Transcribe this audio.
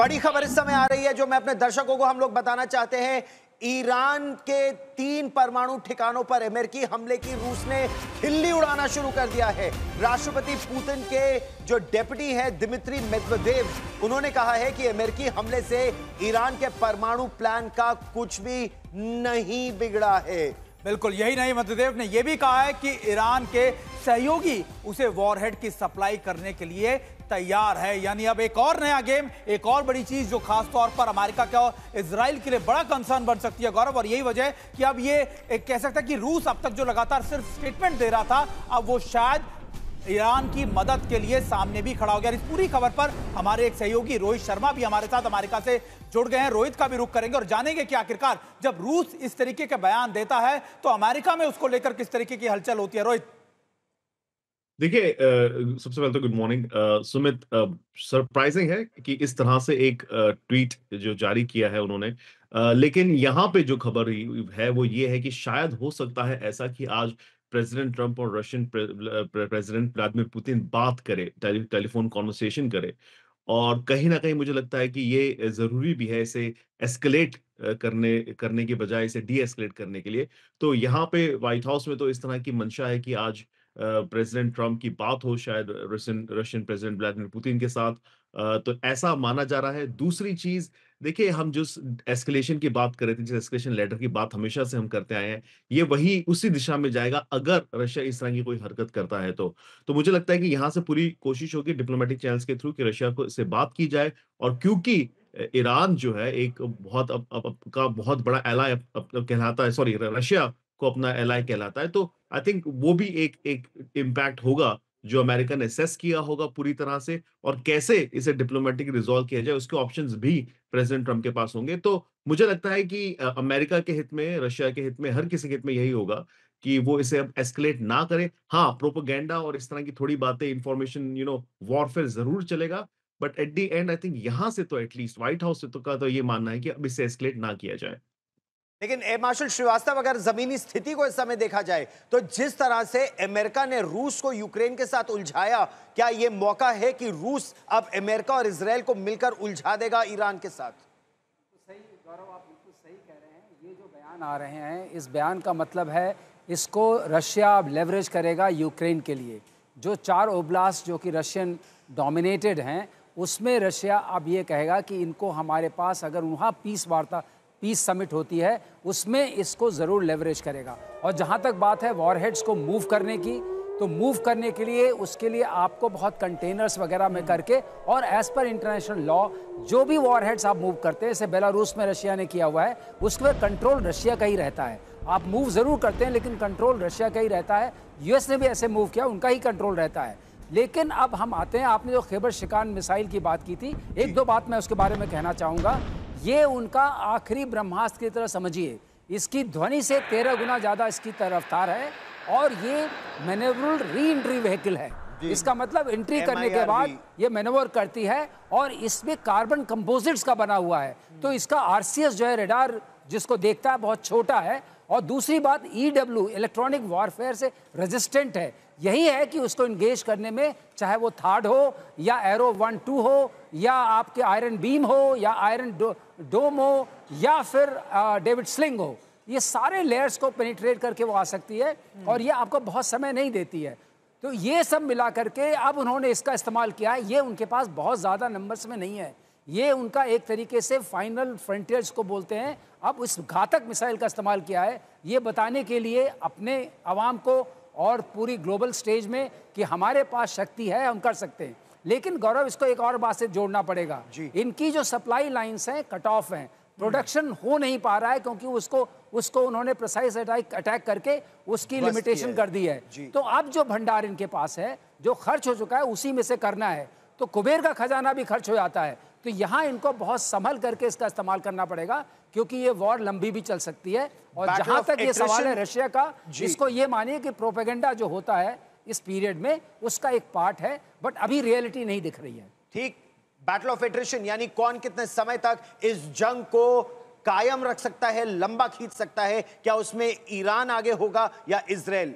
बड़ी खबर इस समय आ रही है जो मैं अपने दर्शकों को हम लोग बताना चाहते हैं। ईरान के 3 परमाणु ठिकानों पर अमेरिकी हमले की रूस ने खिल्ली उड़ाना शुरू कर दिया है। राष्ट्रपति पुतिन के जो डेप्यूटी है दिमित्री मेदवेदेव, उन्होंने कहा है कि अमेरिकी हमले से ईरान के परमाणु प्लान का कुछ भी नहीं बिगड़ा है। बिल्कुल यही नहीं, मेदवेदेव ने यह भी कहा है कि ईरान के सहयोगी उसे वॉरहेड की सप्लाई करने के लिए तैयार है। यानी अब एक और नया गेम, एक और बड़ी चीज जो खास तौर पर अमेरिका के और इजराइल के लिए बड़ा कंसर्न बन सकती है गौरव, और यही वजह है कि अब ये एक कह सकता है कि रूस अब तक जो लगातार सिर्फ स्टेटमेंट दे रहा था, अब वो शायद ईरान की मदद के लिए सामने भी खड़ा हो गया। इस पूरी खबर पर हमारे एक सहयोगी रोहित शर्मा भी हमारे साथ अमेरिका से जुड़ गए हैं। रोहित का भी रुख करेंगे और जानेंगे कि आखिरकार जब रूस इस तरीके के बयान देता है तो अमेरिका में उसको लेकर किस तरीके की हलचल होती है। रोहित, देखिए, सबसे पहले तो गुड मॉर्निंग सुमित। सरप्राइजिंग है कि इस तरह से एक ट्वीट जो जारी किया है उन्होंने, लेकिन यहाँ पे जो खबर है वो ये है कि शायद हो सकता है ऐसा कि आज प्रेसिडेंट ट्रंप और रशियन प्रेसिडेंट व्लादिमीर पुतिन बात करे, टेलीफोन कॉन्वर्सेशन करे। और कहीं ना कहीं मुझे लगता है कि ये जरूरी भी है इसे एस्केलेट करने करने के बजाय इसे डी एस्केलेट करने के लिए। तो यहाँ पे व्हाइट हाउस में तो इस तरह की मंशा है कि आज प्रेसिडेंट ट्रंप की बात हो शायद Russian Russian president Vladimir Putin के साथ। तो ऐसा माना जा रहा है। दूसरी चीज, देखिए, हम जिस एस्केलेशन की बात कर रहे थे, जिस एस्केलेशन लेटर की बात हमेशा से हम करते आए हैं, ये वही उसी दिशा में जाएगा अगर रशिया इस तरह की कोई हरकत करता है तो मुझे लगता है कि यहाँ से पूरी कोशिश होगी डिप्लोमेटिक चैनल्स के थ्रू कि रशिया को से बात की जाए। और क्योंकि ईरान जो है एक बहुत का बहुत बड़ा एलाय कहलाता है, सॉरी, रशिया को अपना एलाय कहलाता है, तो आई थिंक वो भी एक एक इम्पैक्ट होगा जो अमेरिका ने असेस किया होगा पूरी तरह से। और कैसे इसे डिप्लोमेटिक रिजॉल्व किया जाए उसके ऑप्शंस भी प्रेसिडेंट ट्रंप के पास होंगे। तो मुझे लगता है कि अमेरिका के हित में, रशिया के हित में, हर किसी के हित में यही होगा कि वो इसे अब एस्केलेट ना करे। हाँ, प्रोपेगेंडा और इस तरह की थोड़ी बातें, इंफॉर्मेशन, वॉरफेयर जरूर चलेगा, but at the and I think यहां से तो एटलीस्ट व्हाइट हाउस से तो ये मानना है कि अब इसे एस्केलेट ना किया जाए। लेकिन एयर मार्शल श्रीवास्तव, अगर जमीनी स्थिति को इस समय देखा जाए तो जिस तरह से अमेरिका ने रूस को यूक्रेन के साथ उलझाया, क्या यह मौका है कि रूस अब अमेरिका और इजराइल को मिलकर उलझा देगा ईरान के साथ? सही गौरव, आप बिल्कुल सही कह रहे हैं। ये जो बयान आ रहे हैं, इस बयान का मतलब है इसको रशिया अब लेवरेज करेगा यूक्रेन के लिए। जो 4 ओब्लास्ट जो कि रशियन डोमिनेटेड हैं, उसमें रशिया अब ये कहेगा कि इनको हमारे पास, अगर वहाँ पीस समिट होती है उसमें इसको ज़रूर लेवरेज करेगा। और जहाँ तक बात है वॉरहेड्स को मूव करने की, तो मूव करने के लिए उसके लिए आपको बहुत कंटेनर्स वगैरह में करके, और एज़ पर इंटरनेशनल लॉ जो भी वॉरहेड्स आप मूव करते हैं, जैसे बेलारूस में रशिया ने किया हुआ है, उसके पर कंट्रोल रशिया का ही रहता है। आप मूव ज़रूर करते हैं लेकिन कंट्रोल रशिया का ही रहता है। यूएस ने भी ऐसे मूव किया, उनका ही कंट्रोल रहता है। लेकिन अब हम आते हैं, आपने जो खैबर शिकान मिसाइल की बात की थी, 1-2 बात मैं उसके बारे में कहना चाहूँगा। ये उनका आखिरी ब्रह्मास्त्र की तरह समझिए। इसकी ध्वनि से 13 गुना ज़्यादा इसकी रफ्तार है, और ये मैनेवरल री एंट्री व्हीकल है। इसका मतलब एंट्री करने के बाद ये मैनेवर करती है, और इसमें कार्बन कंपोजिट्स का बना हुआ है। तो इसका आरसीएस जो है, रेडार जिसको देखता है, बहुत छोटा है। और दूसरी बात, ईडब्ल्यू इलेक्ट्रॉनिक वॉरफेयर से रेजिस्टेंट है। यही है कि उसको इंगेज करने में, चाहे वो थार्ड हो या एरो 1-2 हो या आपके आयरन बीम हो या आयरन डोम हो या फिर डेविड स्लिंग हो, ये सारे लेयर्स को पेनिट्रेट करके वो आ सकती है, और ये आपको बहुत समय नहीं देती है। तो ये सब मिला करके अब उन्होंने इसका इस्तेमाल किया है। ये उनके पास बहुत ज़्यादा नंबर्स में नहीं है, ये उनका एक तरीके से फाइनल फ्रंटियर्स को बोलते हैं। अब इस घातक मिसाइल का इस्तेमाल किया है ये बताने के लिए अपने आवाम को और पूरी ग्लोबल स्टेज में कि हमारे पास शक्ति है, हम कर सकते हैं। लेकिन गौरव, इसको एक और बात से जोड़ना पड़ेगा। इनकी जो सप्लाई लाइंस हैं, कट ऑफ हैं, प्रोडक्शन हो नहीं पा रहा है, क्योंकि उसको उन्होंने प्रिसाइज अटैक करके उसकी लिमिटेशन कर दी है। तो अब जो भंडार इनके पास है, जो खर्च हो चुका है, उसी में से करना है। तो कुबेर का खजाना भी खर्च हो जाता है। तो यहाँ इनको बहुत संभल करके इसका इस्तेमाल करना पड़ेगा, क्योंकि ये वॉर लंबी भी चल सकती है। और जहां तक ये सवाल है रशिया का, इसको ये मानिए कि प्रोपेगेंडा जो होता है इस पीरियड में, उसका एक पार्ट है, बट अभी रियलिटी नहीं दिख रही है। ठीक, बैटल ऑफ एट्रिशन, यानी कौन कितने समय तक इस जंग को कायम रख सकता है, लंबा खींच सकता है, क्या उसमें ईरान आगे होगा या इजराइल?